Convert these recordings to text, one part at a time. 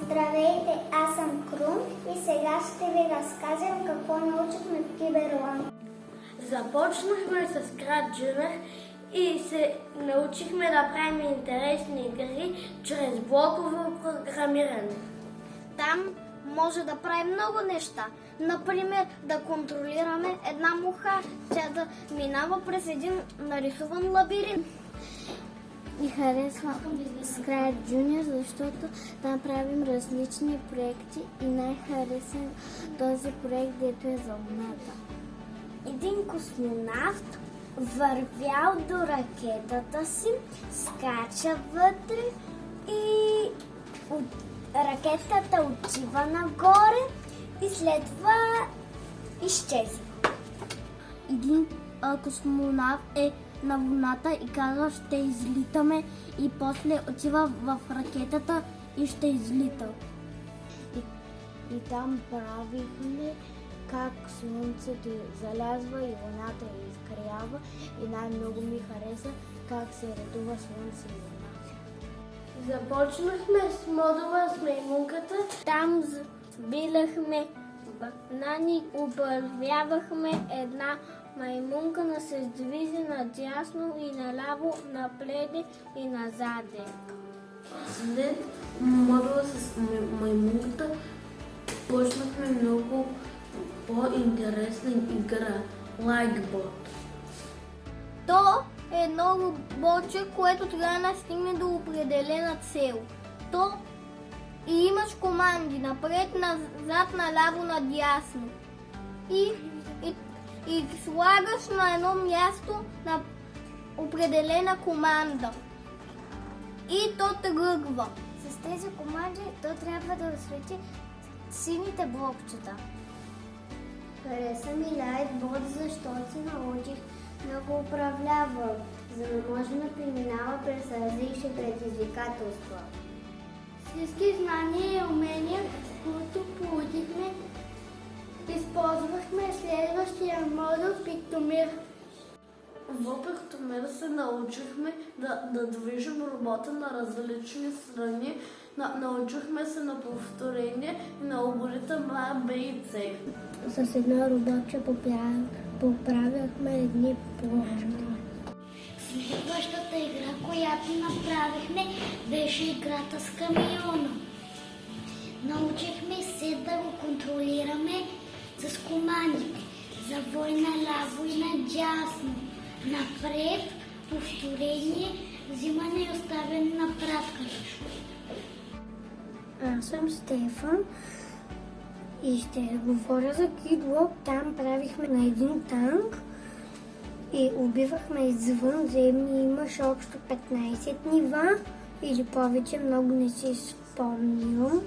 Здравейте, аз съм Крум и сега ще ви разкажем какво научихме в Киберланд. Започнахме с Краджера и се научихме да правим интересни игри чрез блоково програмиране. Там може да правим много неща. Например, да контролираме една муха, тя да минава през един нарисуван лабиринт. И харесвам Scratch Junior, защото там правим различни проекти и най-харесвам този проект, дето е за Луната. Един космонавт вървял до ракетата си, скача вътре и ракетата отива нагоре и след това изчезва. Един космонавт е на Луната и казва, ще излитаме, и после отива в ракетата и ще излита. И там правихме как Слънцето залязва и Луната изгрява, и най-много ми хареса как се редува Слънце и Луна. Започнахме с модула с маймунката. Там сбирахме банани, обървявахме една маймунка да се движи надясно и наляво, напред и назаде. След модула с маймунката почнахме много по-интересна игра Лайкбот. То е едно роботче, което трябва да стигне до определена цел. То и имаш команди напред, назад, наляво, надясно. И слагаш на едно място на определена команда. И то тръгва. С тези команди то трябва да освети сините блокчета. Хареса ми Lightbot, защото се научих да го управлявам, за да може да преминава през различни предизвикателства. Всички знания и умения, които получихме, използвахме следващия модул Пиктомир. В Пиктомир се научихме да движим робота на различни страни. Научихме се на повторение и на алгоритъм А, Б и С. С едно роботче поправяхме едни плочки. Следващата игра, която направихме, беше играта с камиона. Научихме се да го контролираме с командите. Завой наляво и надясно. Напред, повторение, взимане и оставяне на пратка. Аз съм Стефан и ще говоря за Kidlock. Там правихме на един танк и убивахме извън земни. Имаше общо 15 нива или повече, много не си спомням.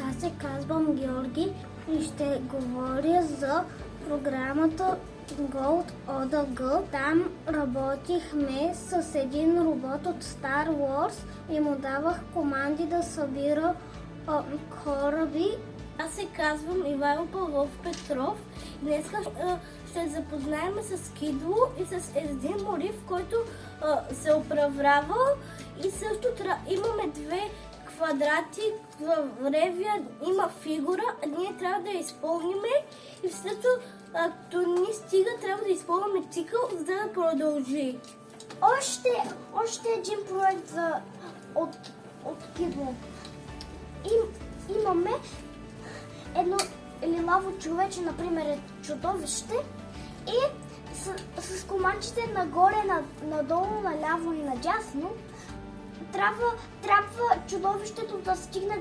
Аз се казвам Георги и ще говоря за програмата Gold ODG. Там работихме с един робот от Star Wars и му давах команди да събира кораби. Аз се казвам Ивайло Павлов Петров. Днес ще запознаем с Кидло и с един молив, който се управлява, и също имаме две квадрати в ревия, има фигура, а ние трябва да я изпълниме и след като ни стига, трябва да изпълним цикъл, за да продължи. Още един проект от Кидло. Имаме едно лилаво човече, например, е чудовище, и с командите нагоре, надолу, наляво и надясно трябва чудовището да стигне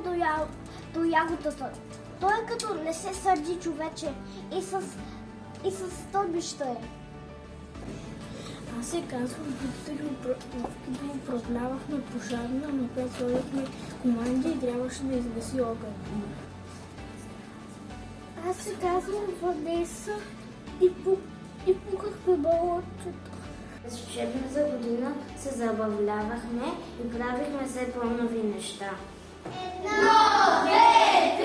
до ягодата. Той е като не се сърди човече и с стълбища е. Аз се казвам Виктор, управлявахме пожарна, но когато сложихме команди и трябваше да изгаси огън. Аз се казвам Ванеса и пукахме балончета. През учебната година се забавлявахме и правихме все по-нови неща. 1, 2,